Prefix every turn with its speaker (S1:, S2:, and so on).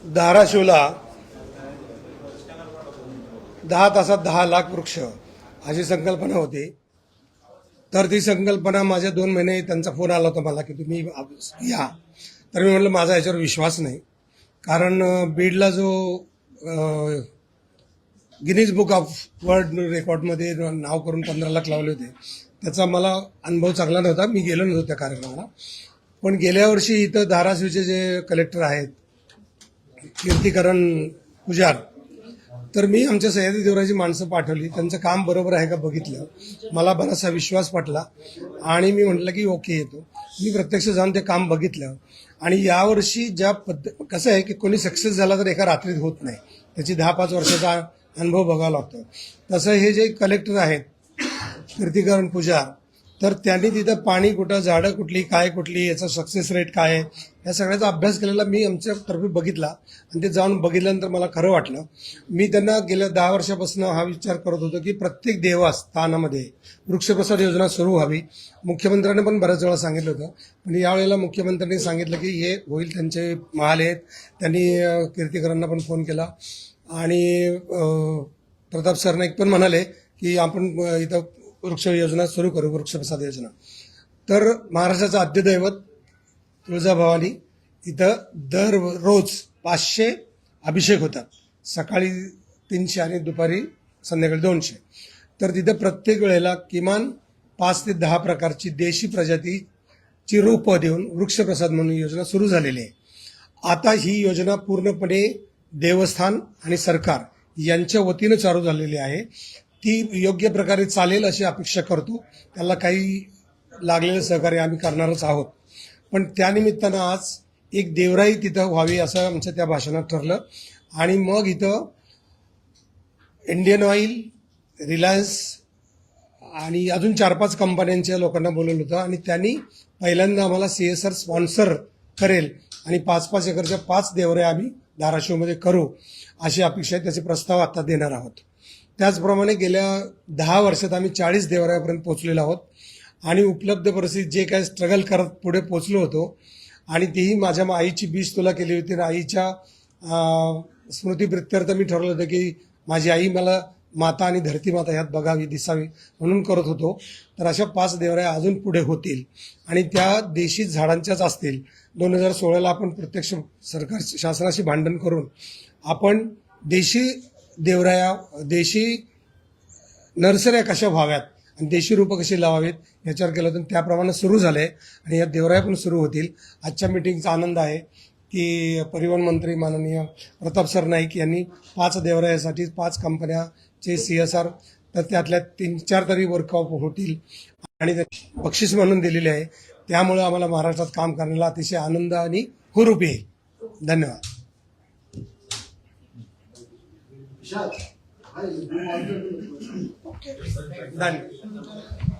S1: धाराशिवला 10 तासात 10 लाख वृक्ष अशी संकल्पना होती. तर ती संकल्पना माझ्या 2 महिने त्यांचा फोन आला होता मला की तुम्ही या. तर मी म्हटलं माझा याच्यावर विश्वास नाही, कारण बीडला जो गिनीज बुक ऑफ वर्ल्ड रेकॉर्डमध्ये नाव करून 15 लाख लावले होते, त्याचा मला अनुभव चांगला नव्हता. मी गेलो नव्हतो त्या कार्यक्रमाला. पण गेल्या वर्षी इथं धाराशिवचे जे कलेक्टर आहेत कीर्तिकरण पुजार, तर मी आमच्या सह्याद्री देवराची माणसं पाठवली. त्यांचं काम बरोबर आहे का बघितलं. मला बराचसा विश्वास पटला आणि मी म्हटलं की ओके येतो. मी प्रत्यक्ष जाऊन ते काम बघितलं. आणि यावर्षी कसं आहे की कोणी सक्सेस झाला तर एका रात्रीत होत नाही, त्याची 10-5 वर्षाचा अनुभव बघावा लागतो. तसं हे जे कलेक्टर आहेत कीर्तिकरण पुजार, तर त्यांनी तिथं पाणी कुठं, झाडं कुठली, काय कुठली, याचा सक्सेस रेट काय आहे, या सगळ्याचा अभ्यास केलेला मी आमच्यातर्फे बघितला. आणि ते जाऊन बघितल्यानंतर मला खरं वाटलं. मी त्यांना गेल्या 10 वर्षापासून हा विचार करत होतो की प्रत्येक देवस्थानामध्ये वृक्षप्रसाद योजना सुरू व्हावी. मुख्यमंत्र्यांनी पण बऱ्याच वेळा सांगितलं होतं, पण यावेळेला मुख्यमंत्र्यांनी सांगितलं की हे होईल, त्यांचे महाल आहेत. त्यांनी कीर्तिकरांना पण फोन केला आणि प्रताप सरनाईक पण म्हणाले की आपण इथं वृक्ष योजना सुरू करू, वृक्षप्रसाद योजना. तर महाराष्ट्राचं आद्यदैवत तुळजाभवानी इथं दररोज 500 अभिषेक होतात. सकाळी 300 आणि दुपारी संध्याकाळी 200. तर तिथं प्रत्येक वेळेला किमान 5 ते 10 प्रकारची देशी प्रजातीची रोपं देऊन वृक्षप्रसाद म्हणून योजना सुरू झालेली आहे. आता ही योजना पूर्णपणे देवस्थान आणि सरकार यांच्या वतीनं चालू झालेली आहे. ती योग्य प्रकारे चालेल अशी अपेक्षा करतो. त्याला काही लागलेलं सहकार्य आम्ही करणारच आहोत. पण त्यानिमित्तानं आज एक देवराई तिथं व्हावी असं आमच्या त्या भाषणात ठरलं. आणि मग इथं इंडियन ऑइल, रिलायन्स आणि अजून 4-5 कंपन्यांच्या लोकांना बोलवलं होतं. आणि त्यांनी पहिल्यांदा आम्हाला CSR स्पॉन्सर करेल आणि 5-5 एकरच्या 5 देवऱ्या आम्ही धाराशिवमध्ये करू अशी अपेक्षा आहे. त्याचे प्रस्ताव आता देणार आहोत. त्याचप्रमाणे गेल्या 10 वर्षात आम्ही 40 देवऱ्यापर्यंत पोहोचलेलो आहोत. आणि उपलब्ध परिस्थितीत जे काही स्ट्रगल करत पुढे पोहोचलो होतो, आणि तेही माझ्या आईची 20 तोला केली होती. आणि आईच्या स्मृतीप्रित्यर्थ मी ठरवलं होतं की माझी आई मला माता आणि धरती माता ह्यात बघावी, दिसावी म्हणून करत होतो. तर अशा 5 देवऱ्या अजून पुढे होतील आणि त्या देशी झाडांच्याच असतील. 2016ला आपण प्रत्यक्ष सरकार शासनाशी भांडण करून आपण देशी देवराया, देशी नर्सऱ्या कशा व्हाव्यात आणि देशी रोपं कशी लावावीत याच्यावर केलं होतं. त्याप्रमाणे सुरू झालंय आणि या देवराया पण सुरू होतील. आजच्या मीटिंगचा आनंद आहे की परिवहन मंत्री माननीय प्रताप सरनाईक यांनी 5 देवरायासाठी 5 कंपन्याचे CSR, तर त्यातल्या 3-4 तरी वर्कआउट होतील आणि बक्षीस म्हणून दिलेले आहे. त्यामुळे आम्हाला महाराष्ट्रात काम करण्याला अतिशय आनंद आणि हुरूप येईल. धन्यवाद. धन्यवाद.